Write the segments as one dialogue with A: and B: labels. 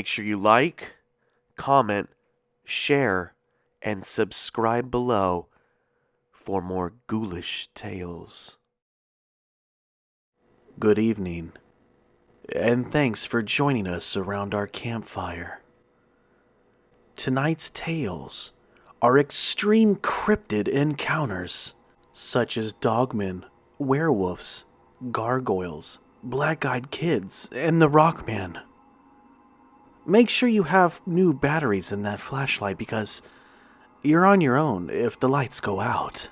A: Make sure you like, comment, share, and subscribe below for more ghoulish tales. Good evening, and thanks for joining us around our campfire. Tonight's tales are extreme cryptid encounters, such as Dogman, Werewolfs, Gargoyles, Black-Eyed Kids, and the Rockman. Make sure you have new batteries in that flashlight because you're on your own if the lights go out.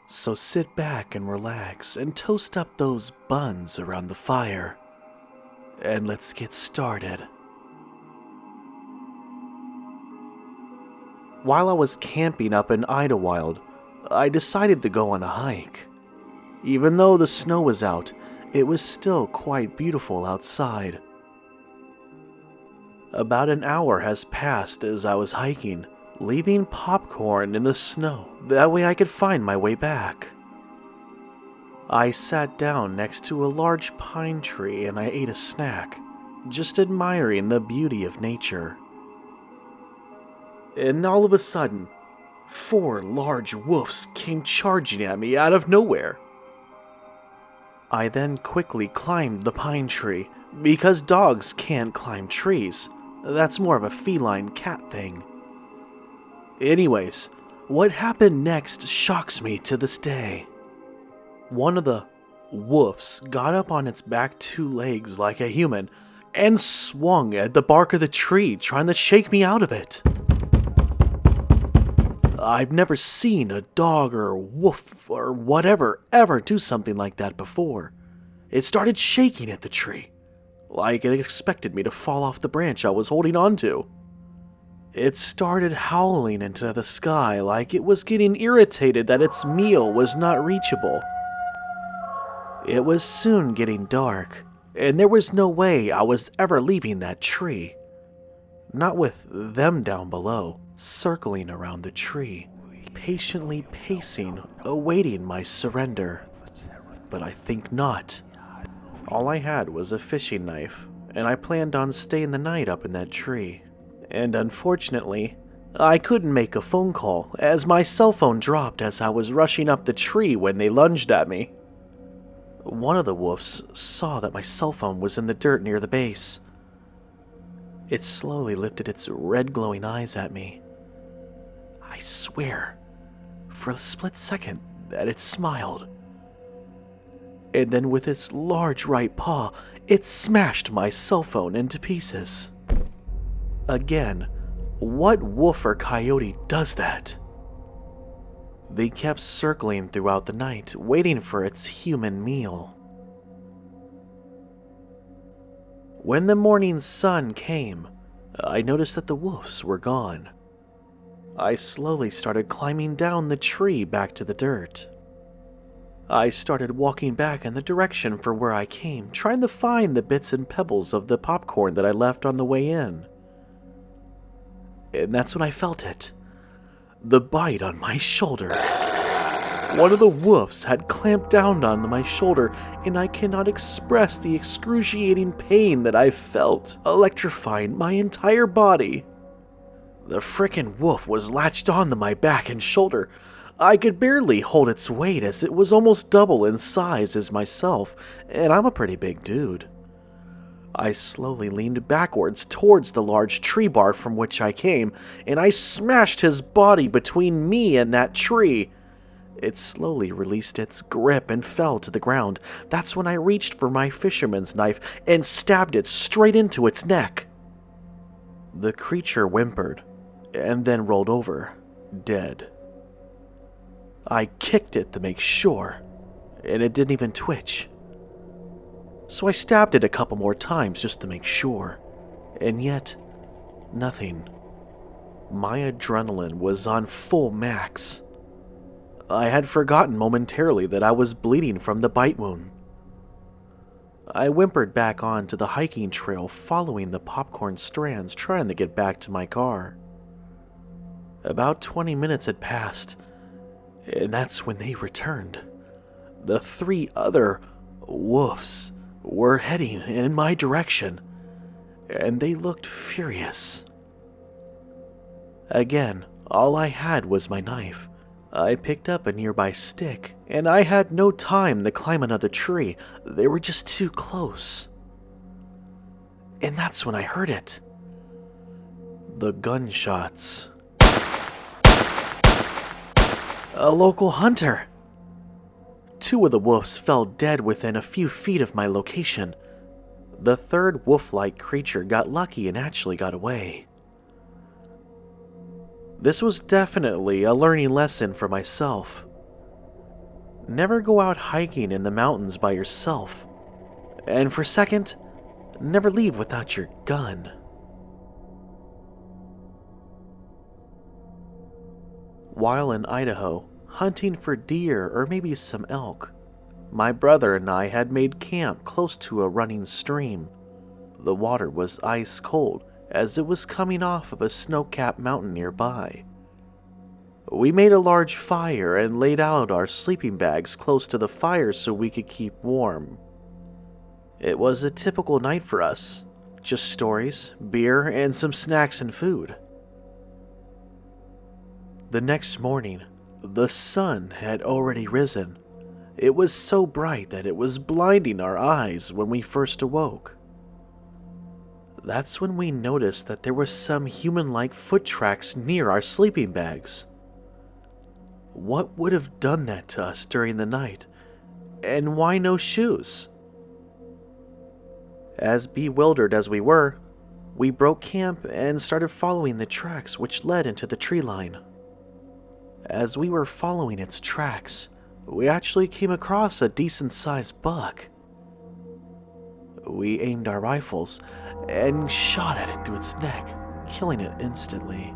A: So sit back and relax and toast up those buns around the fire. And let's get started. While I was camping up in Idlewild, I decided to go on a hike. Even though the snow was out, it was still quite beautiful outside. About an hour has passed as I was hiking, leaving popcorn in the snow. That way I could find my way back. I sat down next to a large pine tree and I ate a snack, just admiring the beauty of nature. And all of a sudden, 4 large wolves came charging at me out of nowhere. I then quickly climbed the pine tree, because dogs can't climb trees. That's more of a feline cat thing. Anyways, what happened next shocks me to this day. One of the wolves got up on its back 2 legs like a human and swung at the bark of the tree, trying to shake me out of it. I've never seen a dog or a wolf or whatever ever do something like that before. It started shaking at the tree, like it expected me to fall off the branch I was holding onto. It started howling into the sky like it was getting irritated that its meal was not reachable. It was soon getting dark, and there was no way I was ever leaving that tree. Not with them down below, circling around the tree, patiently pacing, awaiting my surrender. But I think not. All I had was a fishing knife, and I planned on staying the night up in that tree. And unfortunately, I couldn't make a phone call, as my cell phone dropped as I was rushing up the tree when they lunged at me. One of the wolves saw that my cell phone was in the dirt near the base. It slowly lifted its red glowing eyes at me. I swear, for a split second, that it smiled. And then with its large right paw, it smashed my cell phone into pieces. Again, what wolf or coyote does that? They kept circling throughout the night, waiting for its human meal. When the morning sun came, I noticed that the wolves were gone. I slowly started climbing down the tree back to the dirt. I started walking back in the direction for where I came, trying to find the bits and pebbles of the popcorn that I left on the way in. And that's when I felt it. The bite on my shoulder. One of the wolves had clamped down on my shoulder, and I cannot express the excruciating pain that I felt, electrifying my entire body. The frickin' wolf was latched onto my back and shoulder. I could barely hold its weight as it was almost double in size as myself, and I'm a pretty big dude. I slowly leaned backwards towards the large tree bark from which I came, and I smashed his body between me and that tree. It slowly released its grip and fell to the ground. That's when I reached for my fisherman's knife and stabbed it straight into its neck. The creature whimpered, and then rolled over, dead. I kicked it to make sure, and it didn't even twitch. So I stabbed it a couple more times just to make sure, and yet, nothing. My adrenaline was on full max. I had forgotten momentarily that I was bleeding from the bite wound. I whimpered back onto the hiking trail, following the popcorn strands, trying to get back to my car. About 20 minutes had passed, and that's when they returned. The 3 other wolves were heading in my direction, and they looked furious. Again, all I had was my knife. I picked up a nearby stick, and I had no time to climb another tree. They were just too close. And that's when I heard it. The gunshots. A local hunter. 2 of the wolves fell dead within a few feet of my location. The third wolf-like creature got lucky and actually got away. This was definitely a learning lesson for myself. Never go out hiking in the mountains by yourself. And for second, never leave without your gun. While in Idaho, hunting for deer or maybe some elk, my brother and I had made camp close to a running stream. The water was ice cold as it was coming off of a snow-capped mountain nearby. We made a large fire and laid out our sleeping bags close to the fire so we could keep warm. It was a typical night for us, just stories, beer, and some snacks and food. The next morning, the sun had already risen. It was so bright that it was blinding our eyes when we first awoke. That's when we noticed that there were some human-like foot tracks near our sleeping bags. What would have done that to us during the night? And why no shoes? As bewildered as we were, we broke camp and started following the tracks which led into the tree line. As we were following its tracks, we actually came across a decent-sized buck. We aimed our rifles and shot at it through its neck, killing it instantly.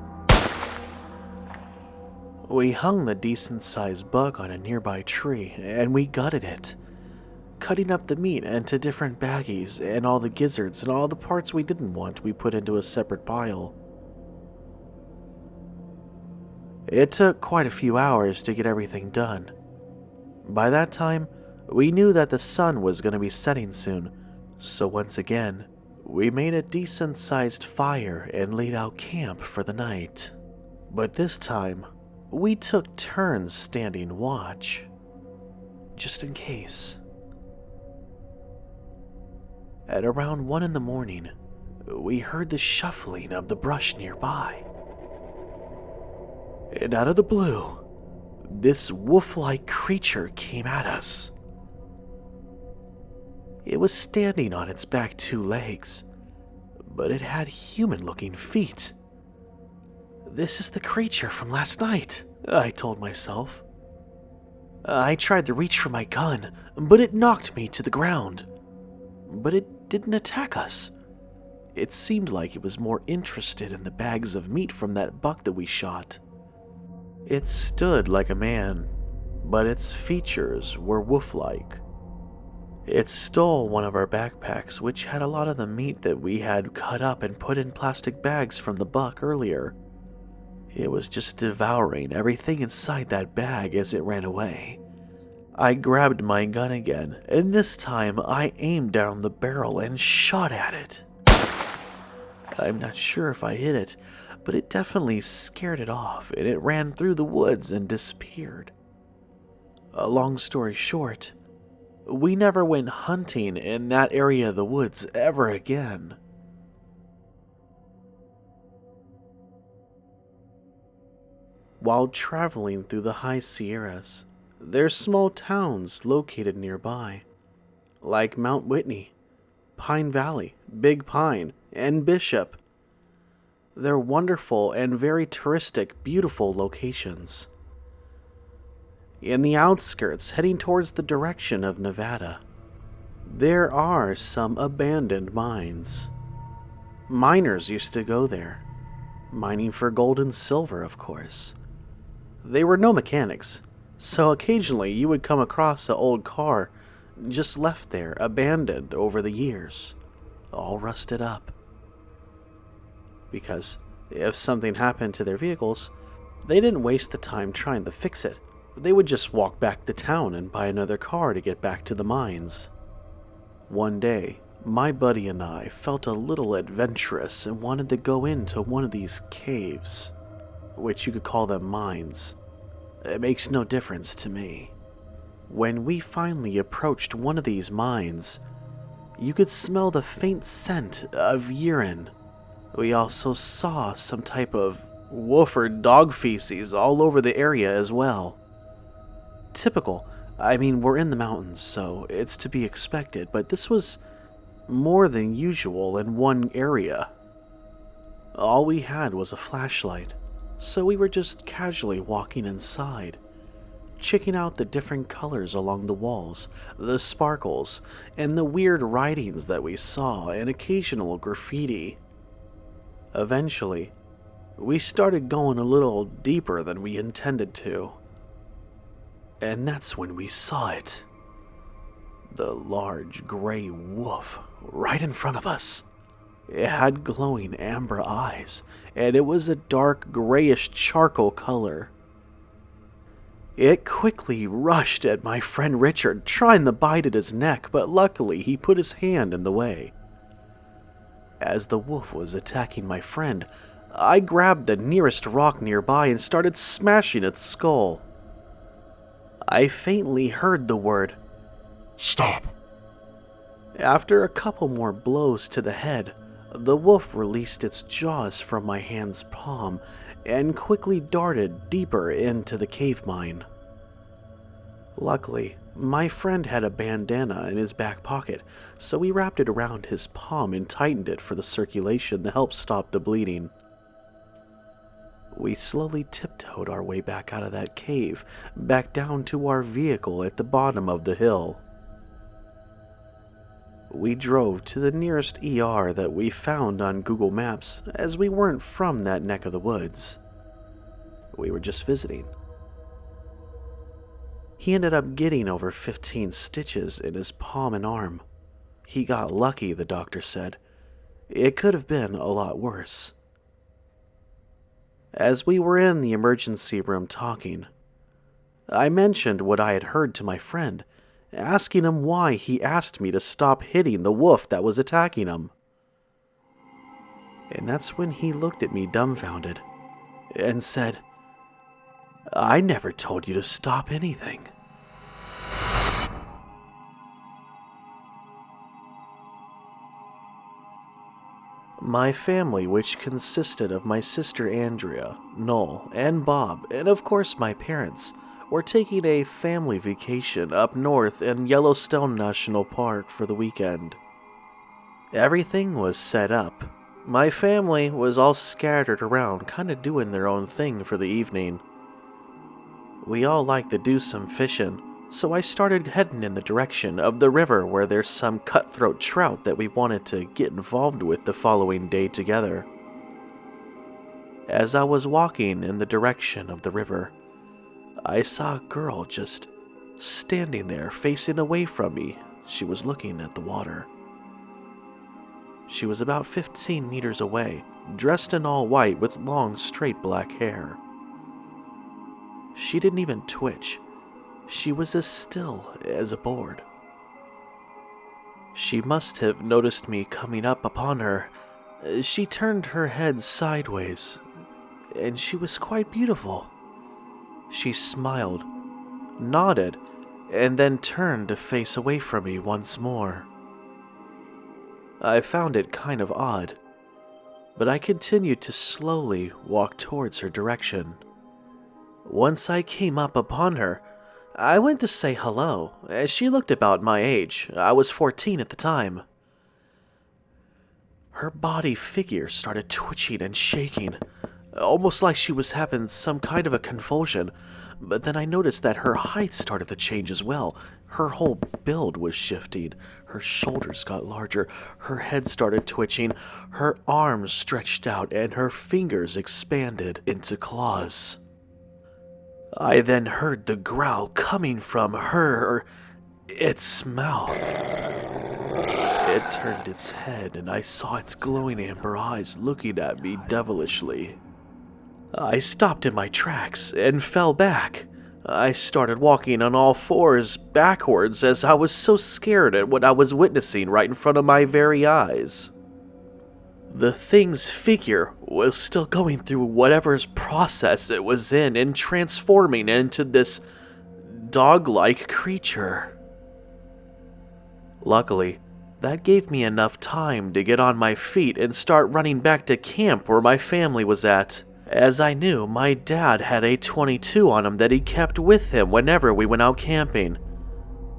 A: We hung the decent-sized buck on a nearby tree and we gutted it, cutting up the meat into different baggies, and all the gizzards and all the parts we didn't want we put into a separate pile. It took quite a few hours to get everything done. By that time, we knew that the sun was going to be setting soon, so once again, we made a decent-sized fire and laid out camp for the night. But this time, we took turns standing watch, just in case. At around 1 in the morning, we heard the shuffling of the brush nearby. And out of the blue, this wolf-like creature came at us. It was standing on its back 2 legs, but it had human-looking feet. This is the creature from last night, I told myself. I tried to reach for my gun, but it knocked me to the ground. But it didn't attack us. It seemed like it was more interested in the bags of meat from that buck that we shot. It stood like a man, but its features were wolf-like. It stole one of our backpacks, which had a lot of the meat that we had cut up and put in plastic bags from the buck earlier. It was just devouring everything inside that bag as it ran away. I grabbed my gun again, and this time I aimed down the barrel and shot at it. I'm not sure if I hit it, but it definitely scared it off, and it ran through the woods and disappeared. A long story short, we never went hunting in that area of the woods ever again. While traveling through the high Sierras, there's small towns located nearby, like Mount Whitney, Pine Valley, Big Pine, and Bishop. They're wonderful and very touristic, beautiful locations. In the outskirts, heading towards the direction of Nevada, there are some abandoned mines. Miners used to go there, mining for gold and silver, of course. They were no mechanics, so occasionally you would come across an old car just left there, abandoned over the years, all rusted up. Because if something happened to their vehicles, they didn't waste the time trying to fix it. They would just walk back to town and buy another car to get back to the mines. One day, My buddy and I felt a little adventurous and wanted to go into one of these caves, which you could call them mines. It makes no difference to me. When we finally approached one of these mines, you could smell the faint scent of urine. We also saw some type of wolf or dog feces all over the area as well. Typical. I mean, we're in the mountains, so it's to be expected, but this was more than usual in one area. All we had was a flashlight, so we were just casually walking inside, checking out the different colors along the walls, the sparkles, and the weird writings that we saw, and occasional graffiti. Eventually, we started going a little deeper than we intended to. And that's when we saw it. The large gray wolf right in front of us. It had glowing amber eyes, and it was a dark grayish charcoal color. It quickly rushed at my friend Richard, trying to bite at his neck, but luckily he put his hand in the way. As the wolf was attacking my friend, I grabbed the nearest rock nearby and started smashing its skull. I faintly heard the word,
B: "Stop!"
A: After a couple more blows to the head, the wolf released its jaws from my hand's palm and quickly darted deeper into the cave mine. Luckily, my friend had a bandana in his back pocket, so we wrapped it around his palm and tightened it for the circulation to help stop the bleeding. We slowly tiptoed our way back out of that cave, back down to our vehicle at the bottom of the hill. We drove to the nearest ER that we found on Google Maps, as we weren't from that neck of the woods. We were just visiting. He ended up getting over 15 stitches in his palm and arm. He got lucky, the doctor said. It could have been a lot worse. As we were in the emergency room talking, I mentioned what I had heard to my friend, asking him why he asked me to stop hitting the wolf that was attacking him. And that's when he looked at me dumbfounded and said, "I never told you to stop anything." My family, which consisted of my sister Andrea, Noel, and Bob, and of course my parents, were taking a family vacation up north in Yellowstone National Park for the weekend. Everything was set up. My family was all scattered around, kind of doing their own thing for the evening. We all like to do some fishing, so I started heading in the direction of the river where there's some cutthroat trout that we wanted to get involved with the following day together. As I was walking in the direction of the river, I saw a girl just standing there facing away from me. She was looking at the water. She was about 15 meters away, dressed in all white with long, straight black hair. She didn't even twitch. She was as still as a board. She must have noticed me coming up upon her. She turned her head sideways, and she was quite beautiful. She smiled, nodded, and then turned to face away from me once more. I found it kind of odd, but I continued to slowly walk towards her direction. Once I came up upon her, I went to say hello, as she looked about my age. I was 14 at the time. Her body figure started twitching and shaking, almost like she was having some kind of a convulsion, but then I noticed that her height started to change as well. Her whole build was shifting. Her shoulders got larger, her head started twitching, her arms stretched out, and her fingers expanded into claws. I then heard the growl coming from its mouth. It turned its head, and I saw its glowing amber eyes looking at me devilishly. I stopped in my tracks and fell back. I started walking on all fours backwards as I was so scared at what I was witnessing right in front of my very eyes. The thing's figure was still going through whatever's process it was in and transforming into this dog-like creature. Luckily, that gave me enough time to get on my feet and start running back to camp where my family was at, as I knew my dad had a .22 on him that he kept with him whenever we went out camping,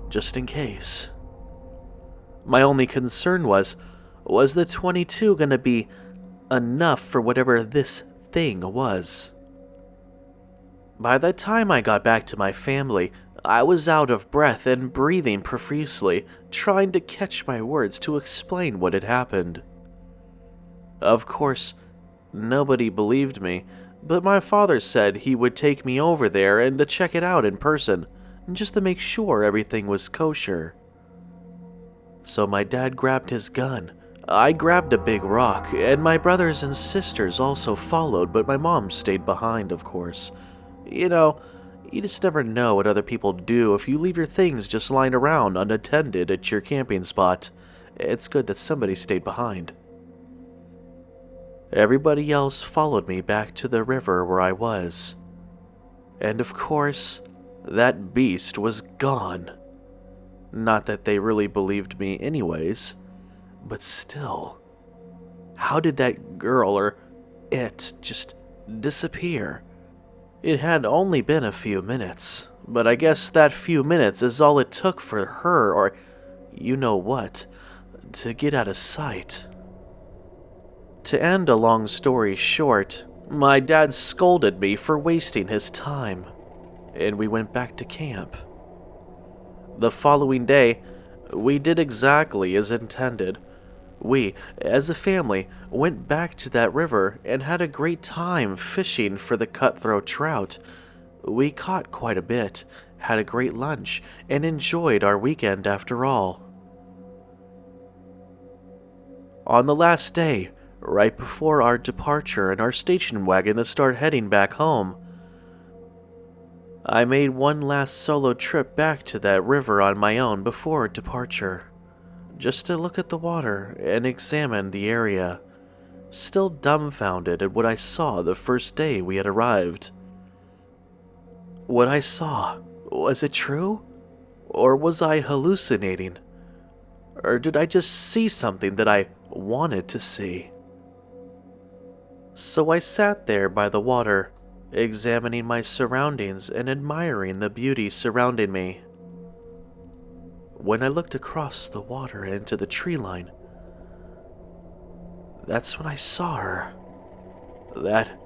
A: just in case. My only concern was the .22 gonna be enough for whatever this thing was? By the time I got back to my family, I was out of breath and breathing profusely, trying to catch my words to explain what had happened. Of course, nobody believed me, but my father said he would take me over there and to check it out in person, just to make sure everything was kosher. So my dad grabbed his gun, I grabbed a big rock, and my brothers and sisters also followed, but my mom stayed behind, of course. You know, you just never know what other people do if you leave your things just lying around unattended at your camping spot. It's good that somebody stayed behind. Everybody else followed me back to the river where I was. And of course, that beast was gone. Not that they really believed me anyways, but still, how did that girl or it just disappear? It had only been a few minutes, but I guess that few minutes is all it took for her, or you know what, to get out of sight. To end a long story short, my dad scolded me for wasting his time, and we went back to camp. The following day, we did exactly as intended. We, as a family, went back to that river and had a great time fishing for the cutthroat trout. We caught quite a bit, had a great lunch, and enjoyed our weekend after all. On the last day, right before our departure in our station wagon to start heading back home, I made one last solo trip back to that river on my own before departure, just to look at the water and examine the area, still dumbfounded at what I saw the first day we had arrived. What I saw, was it true? Or was I hallucinating? Or did I just see something that I wanted to see? So I sat there by the water, examining my surroundings and admiring the beauty surrounding me. When I looked across the water into the tree line, that's when I saw her. That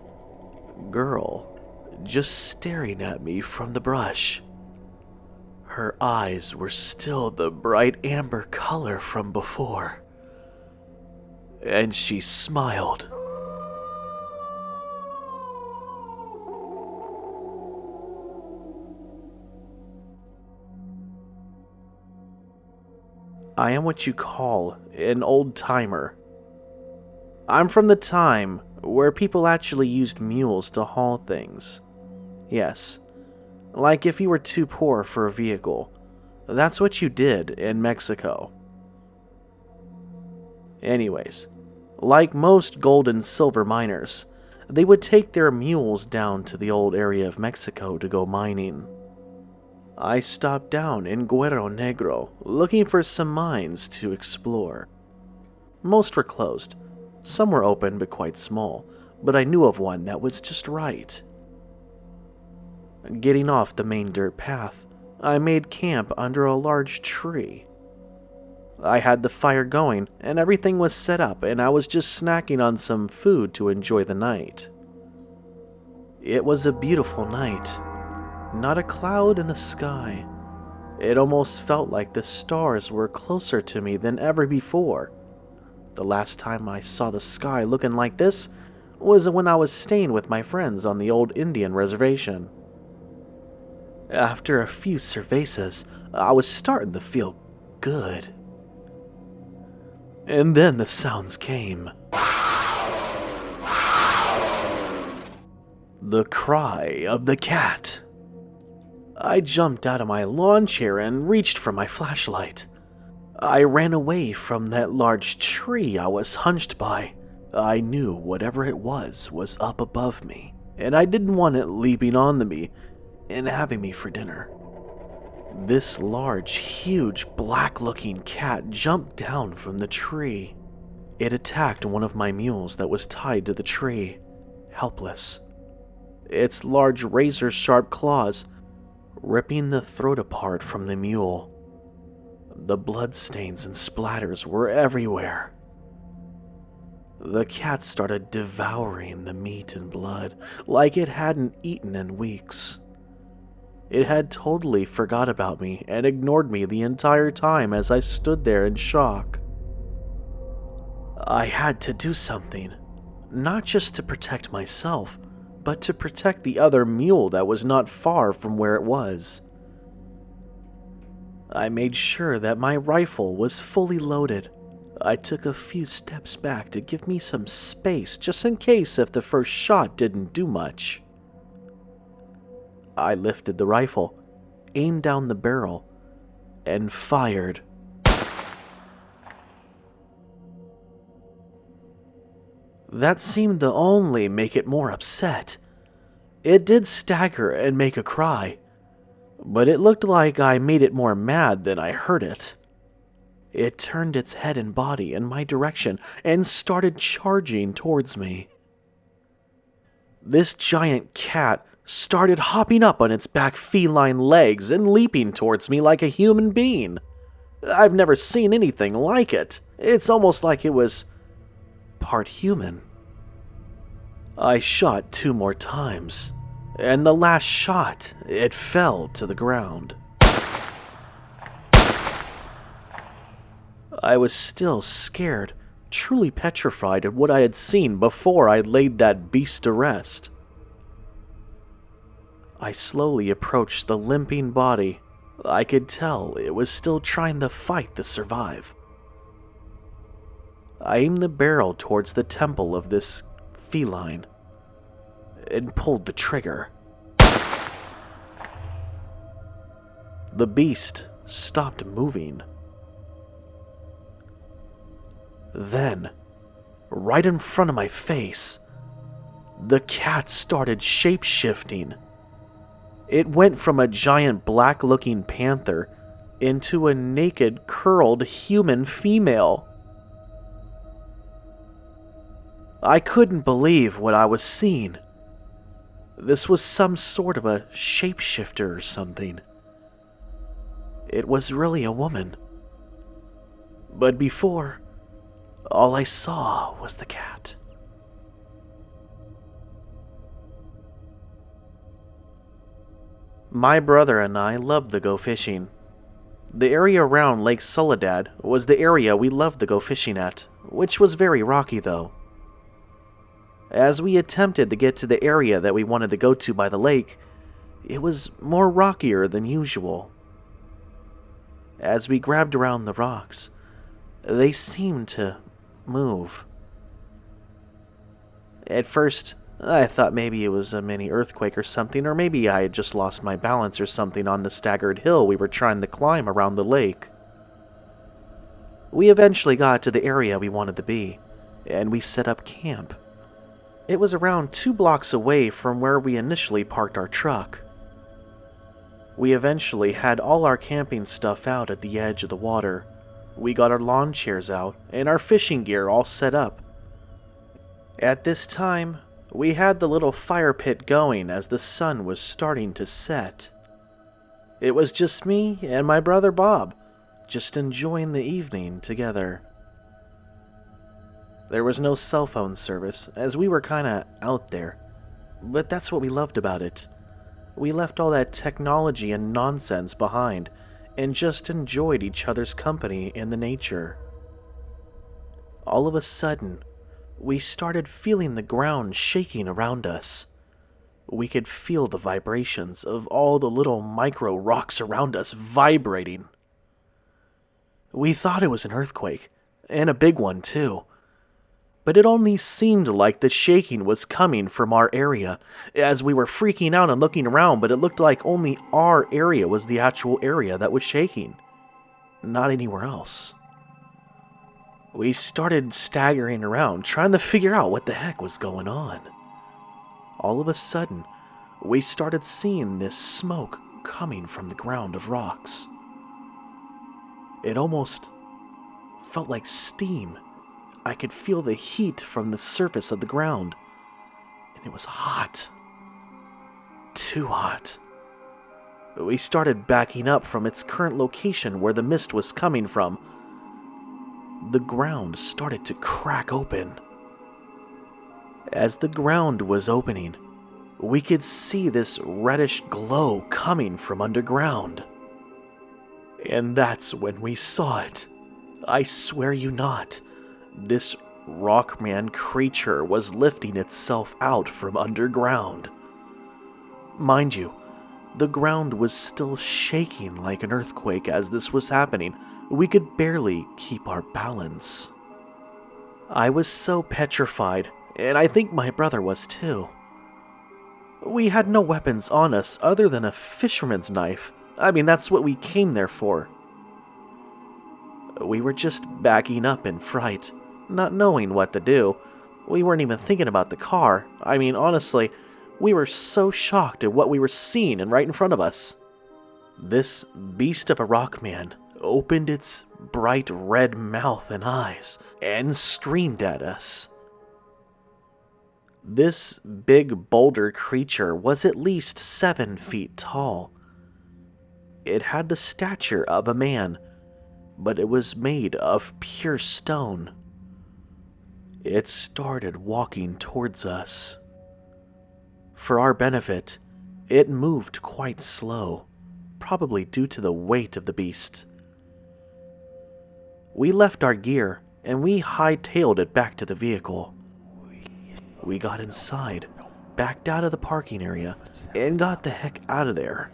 A: girl, just staring at me from the brush. Her eyes were still the bright amber color from before. And she smiled. I am what you call an old-timer. I'm from the time where people actually used mules to haul things. Yes, like if you were too poor for a vehicle, that's what you did in Mexico. Anyways, like most gold and silver miners, they would take their mules down to the old area of Mexico to go mining. I stopped down in Guerrero Negro looking for some mines to explore. Most were closed, some were open but quite small, but I knew of one that was just right. Getting off the main dirt path, I made camp under a large tree. I had the fire going and everything was set up, and I was just snacking on some food to enjoy the night. It was a beautiful night. Not a cloud in the sky. It almost felt like the stars were closer to me than ever before. The last time I saw the sky looking like this was when I was staying with my friends on the old Indian reservation. After a few cervezas, I was starting to feel good. And then the sounds came. The cry of the cat. I jumped out of my lawn chair and reached for my flashlight. I ran away from that large tree I was hunched by. I knew whatever it was up above me, and I didn't want it leaping onto me and having me for dinner. This large, huge, black-looking cat jumped down from the tree. It attacked one of my mules that was tied to the tree, helpless. Its large razor-sharp claws ripping the throat apart from the mule. The bloodstains and splatters were everywhere. The cat started devouring the meat and blood like it hadn't eaten in weeks. It had totally forgot about me and ignored me the entire time as I stood there in shock. I had to do something, not just to protect myself, but to protect the other mule that was not far from where it was. I made sure that my rifle was fully loaded. I took a few steps back to give me some space just in case if the first shot didn't do much. I lifted the rifle, aimed down the barrel, and fired. That seemed to only make it more upset. It did stagger and make a cry, but it looked like I made it more mad than I hurt it. It turned its head and body in my direction and started charging towards me. This giant cat started hopping up on its back feline legs and leaping towards me like a human being. I've never seen anything like it. It's almost like it was part human. I shot 2 more times, and the last shot, it fell to the ground. I was still scared, truly petrified at what I had seen before I laid that beast to rest. I slowly approached the limping body. I could tell it was still trying to fight to survive. I aimed the barrel towards the temple of this feline and pulled the trigger. The beast stopped moving. Then, right in front of my face, the cat started shape-shifting. It went from a giant black-looking panther into a naked, curled human female. I couldn't believe what I was seeing. This was some sort of a shapeshifter or something. It was really a woman. But before, all I saw was the cat. My brother and I loved to go fishing. The area around Lake Soledad was the area we loved to go fishing at, which was very rocky though. As we attempted to get to the area that we wanted to go to by the lake, it was more rockier than usual. As we grabbed around the rocks, they seemed to move. At first, I thought maybe it was a mini earthquake or something, or maybe I had just lost my balance or something on the staggered hill we were trying to climb around the lake. We eventually got to the area we wanted to be, and we set up camp. It was around 2 blocks away from where we initially parked our truck. We eventually had all our camping stuff out at the edge of the water. We got our lawn chairs out and our fishing gear all set up. At this time, we had the little fire pit going as the sun was starting to set. It was just me and my brother Bob, just enjoying the evening together. There was no cell phone service, as we were kinda out there, but that's what we loved about it. We left all that technology and nonsense behind, and just enjoyed each other's company in the nature. All of a sudden, we started feeling the ground shaking around us. We could feel the vibrations of all the little micro rocks around us vibrating. We thought it was an earthquake, and a big one too. But it only seemed like the shaking was coming from our area, as we were freaking out and looking around, but it looked like only our area was the actual area that was shaking, not anywhere else. We started staggering around, trying to figure out what the heck was going on. All of a sudden, we started seeing this smoke coming from the ground of rocks. It almost felt like steam. I could feel the heat from the surface of the ground, and it was hot. Too hot. We started backing up from its current location where the mist was coming from. The ground started to crack open. As the ground was opening, we could see this reddish glow coming from underground. And that's when we saw it. I swear you not, this Rockman creature was lifting itself out from underground. Mind you, the ground was still shaking like an earthquake as this was happening. We could barely keep our balance. I was so petrified, and I think my brother was too. We had no weapons on us other than a fisherman's knife. I mean, that's what we came there for. We were just backing up in fright, not knowing what to do. We weren't even thinking about the car. I mean, honestly, we were so shocked at what we were seeing and right in front of us. This beast of a Rockman opened its bright red mouth and eyes and screamed at us. This big boulder creature was at least 7 feet tall. It had the stature of a man, but it was made of pure stone. It started walking towards us. For our benefit, it moved quite slow, probably due to the weight of the beast. We left our gear and we hightailed it back to the vehicle. We got inside, backed out of the parking area, and got the heck out of there.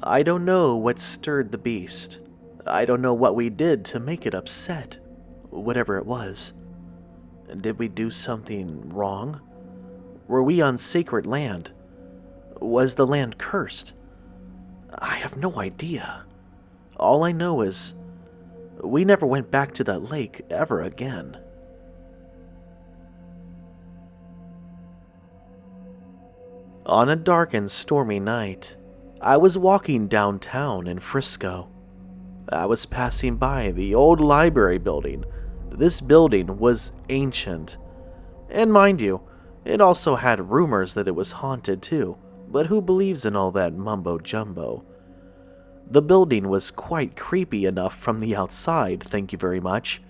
A: I don't know what stirred the beast. I don't know what we did to make it upset, whatever it was. Did we do something wrong? Were we on sacred land? Was the land cursed? I have no idea. All I know is we never went back to that lake ever again. On a dark and stormy night, I was walking downtown in Frisco. I was passing by the old library building. This building was ancient. And mind you, it also had rumors that it was haunted too, but who believes in all that mumbo-jumbo? The building was quite creepy enough from the outside, thank you very much.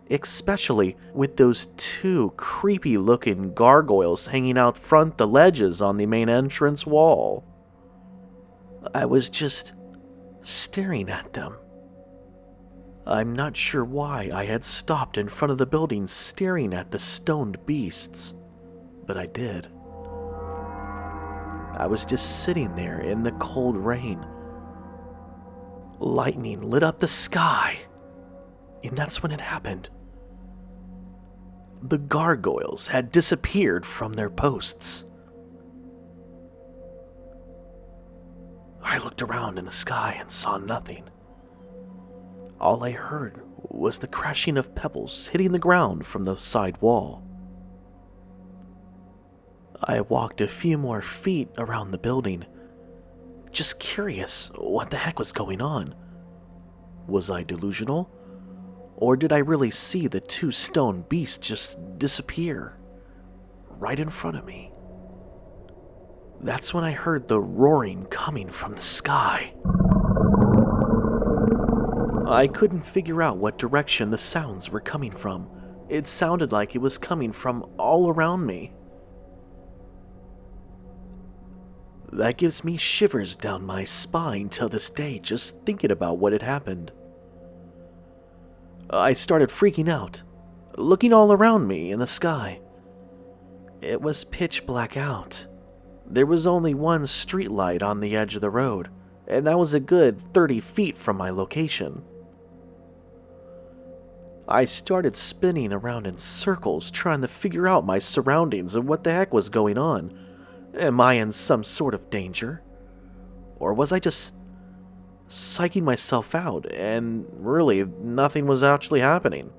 A: Especially with those 2 creepy-looking gargoyles hanging out front the ledges on the main entrance wall. I was just staring at them. I'm not sure why I had stopped in front of the building staring at the stoned beasts, but I did. I was just sitting there in the cold rain. Lightning lit up the sky, and that's when it happened. The gargoyles had disappeared from their posts. I looked around in the sky and saw nothing. All I heard was the crashing of pebbles hitting the ground from the side wall. I walked a few more feet around the building, just curious what the heck was going on. Was I delusional? Or did I really see the 2 stone beasts just disappear right in front of me? That's when I heard the roaring coming from the sky. I couldn't figure out what direction the sounds were coming from. It sounded like it was coming from all around me. That gives me shivers down my spine till this day just thinking about what had happened. I started freaking out, looking all around me in the sky. It was pitch black out. There was only one street light on the edge of the road, and that was a good 30 feet from my location. I started spinning around in circles, trying to figure out my surroundings and what the heck was going on. Am I in some sort of danger? Or was I just psyching myself out and really nothing was actually happening?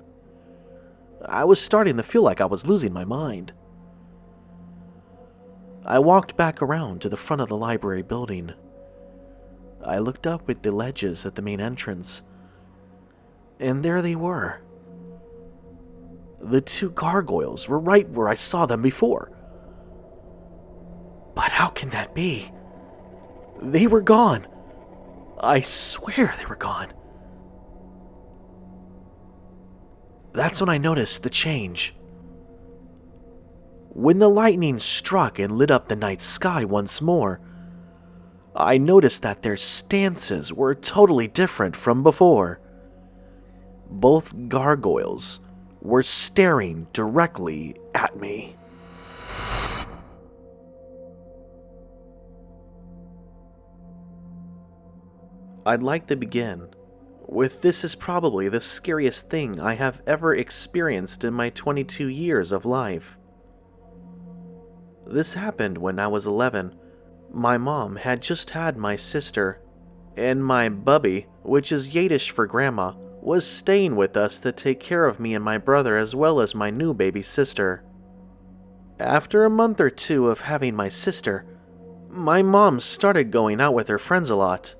A: I was starting to feel like I was losing my mind. I walked back around to the front of the library building. I looked up at the ledges at the main entrance, and there they were. The two gargoyles were right where I saw them before. But how can that be? They were gone. I swear they were gone. That's when I noticed the change. When the lightning struck and lit up the night sky once more, I noticed that their stances were totally different from before. Both gargoyles were staring directly at me. I'd like to begin with this is probably the scariest thing I have ever experienced in my 22 years of life. This happened when I was 11. My mom had just had my sister, and my bubby, which is Yiddish for grandma, was staying with us to take care of me and my brother as well as my new baby sister. After a month or two of having my sister, my mom started going out with her friends a lot.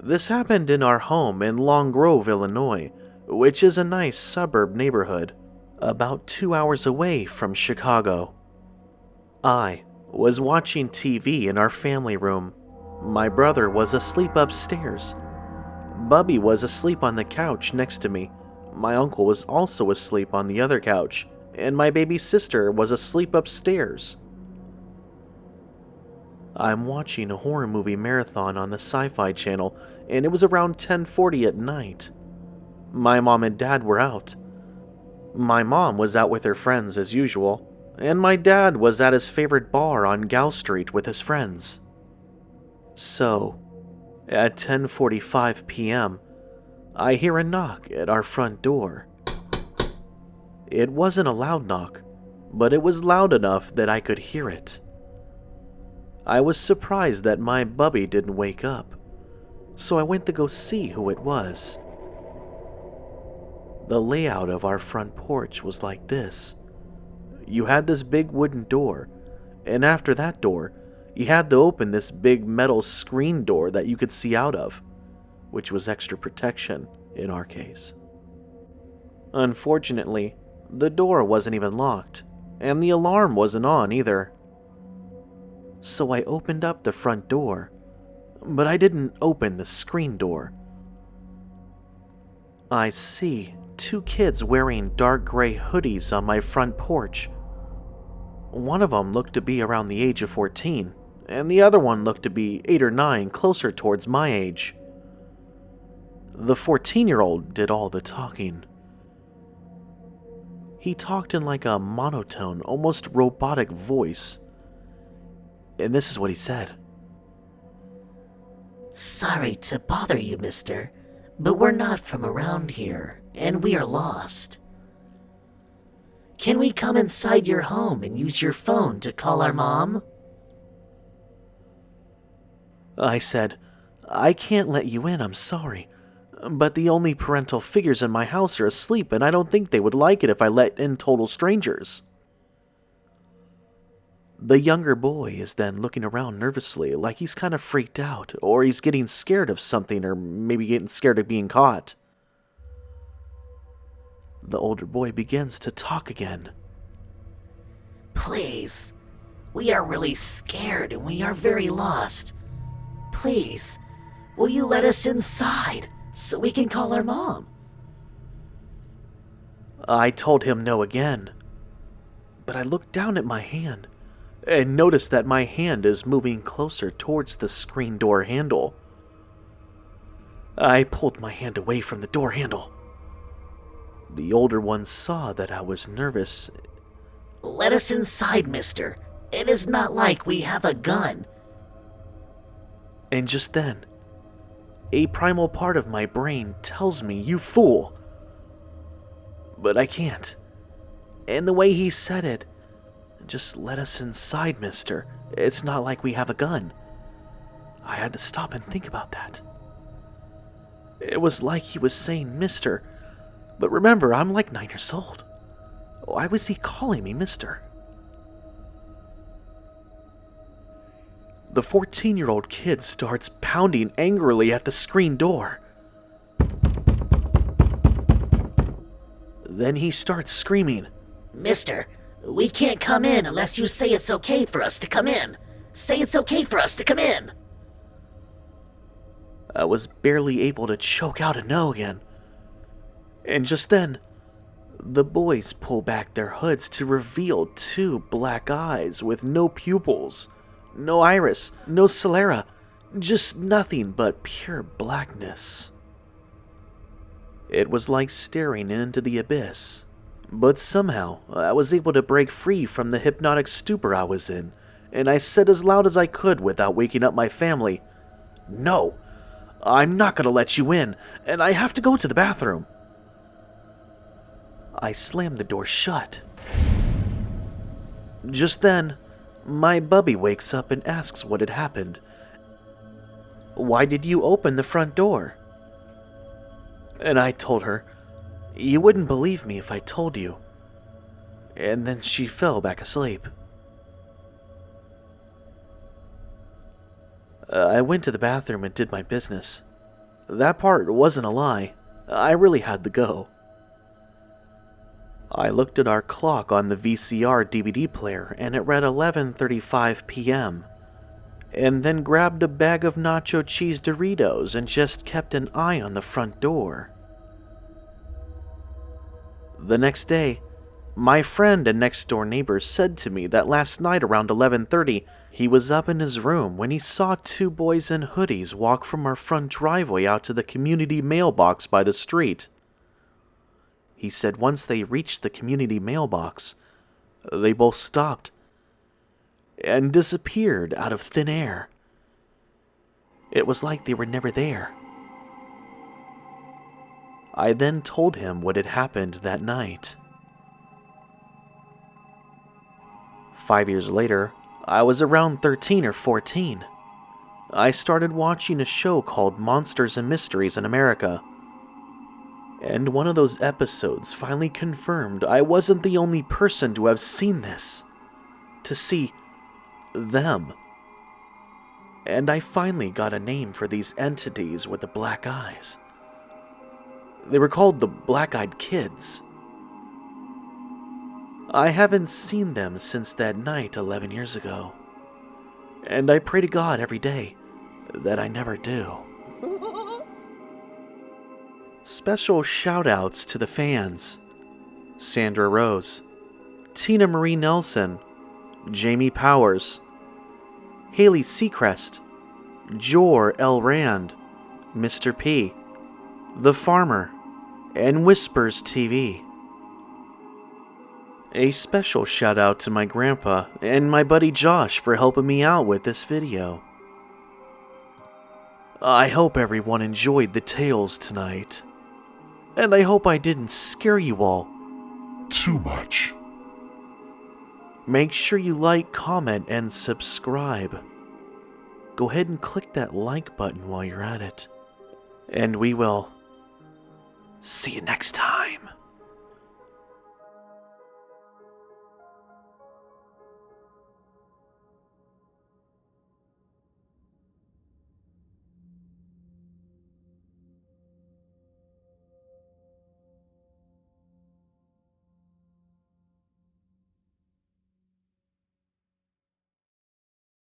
A: This happened in our home in Long Grove, Illinois, which is a nice suburb neighborhood, about 2 hours away from Chicago. I was watching TV in our family room. My brother was asleep upstairs. Bubby was asleep on the couch next to me. My uncle was also asleep on the other couch, and my baby sister was asleep upstairs. I'm watching a horror movie marathon on the Sci-Fi Channel, and it was around 10:40 at night. My mom and dad were out. My mom was out with her friends as usual, and my dad was at his favorite bar on Gow Street with his friends. So, at 10:45 p.m., I hear a knock at our front door. It wasn't a loud knock, but it was loud enough that I could hear it. I was surprised that my bubby didn't wake up, so I went to go see who it was. The layout of our front porch was like this. You had this big wooden door, and after that door, you had to open this big metal screen door that you could see out of, which was extra protection in our case. Unfortunately, the door wasn't even locked, and the alarm wasn't on either. So I opened up the front door, but I didn't open the screen door. I see 2 kids wearing dark gray hoodies on my front porch. One of them looked to be around the age of 14, and the other one looked to be 8 or 9, closer towards my age. The 14-year-old did all the talking. He talked in like a monotone, almost robotic voice. And this is what he said.
B: "Sorry to bother you, mister, but we're not from around here, and we are lost. Can we come inside your home and use your phone to call our mom?"
A: I said, "I can't let you in, I'm sorry. But the only parental figures in my house are asleep, and I don't think they would like it if I let in total strangers." The younger boy is then looking around nervously, like he's kind of freaked out, or he's getting scared of something, or maybe getting scared of being caught. The older boy begins to talk again.
B: "Please, we are really scared and we are very lost. Please, will you let us inside so we can call our mom?"
A: I told him no again, but I looked down at my hand and noticed that my hand is moving closer towards the screen door handle. I pulled my hand away from the door handle. The older one saw that I was nervous.
B: "Let us inside, mister. It is not like we have a gun."
A: And just then, A primal part of my brain tells me, "You fool." But I can't. And the way he said it, "Just let us inside, mister. It's not like we have a gun." I had to stop and think about that. It was like he was saying mister, but remember, I'm like 9 years old. Why was he calling me mister? The 14-year-old kid starts pounding angrily at the screen door. Then he starts screaming,
B: Mister, we can't come in unless you say it's okay for us to come in. Say it's okay for us to come in.
A: I was barely able to choke out a no again. And just then, the boys pull back their hoods to reveal 2 black eyes with no pupils, no iris, no sclera, just nothing but pure blackness. It was like staring into the abyss, but somehow I was able to break free from the hypnotic stupor I was in, and I said as loud as I could without waking up my family, "No, I'm not going to let you in, and I have to go to the bathroom." I slammed the door shut. Just then, my bubby wakes up and asks what had happened. "Why did you open the front door?" And I told her, "You wouldn't believe me if I told you." And then she fell back asleep. I went to the bathroom and did my business. That part wasn't a lie. I really had to go. I looked at our clock on the VCR DVD player and it read 11:35 p.m. and then grabbed a bag of nacho cheese Doritos and just kept an eye on the front door. The next day, my friend and next-door neighbor said to me that last night around 11:30, he was up in his room when he saw 2 boys in hoodies walk from our front driveway out to the community mailbox by the street. He said once they reached the community mailbox, they both stopped and disappeared out of thin air. It was like they were never there. I then told him what had happened that night. 5 years later, I was around 13 or 14. I started watching a show called Monsters and Mysteries in America. And one of those episodes finally confirmed I wasn't the only person to have seen this. To see them. And I finally got a name for these entities with the black eyes. They were called the Black-Eyed Kids. I haven't seen them since that night 11 years ago. And I pray to God every day that I never do. Special shout-outs to the fans: Sandra Rose, Tina Marie Nelson, Jamie Powers, Haley Seacrest, Jor L. Rand, Mr. P, The Farmer, and Whispers TV. A special shout-out to my grandpa and my buddy Josh for helping me out with this video. I hope everyone enjoyed the tales tonight. And I hope I didn't scare you all
C: too much.
A: Make sure you like, comment, and subscribe. Go ahead and click that like button while you're at it. And we will see you next time.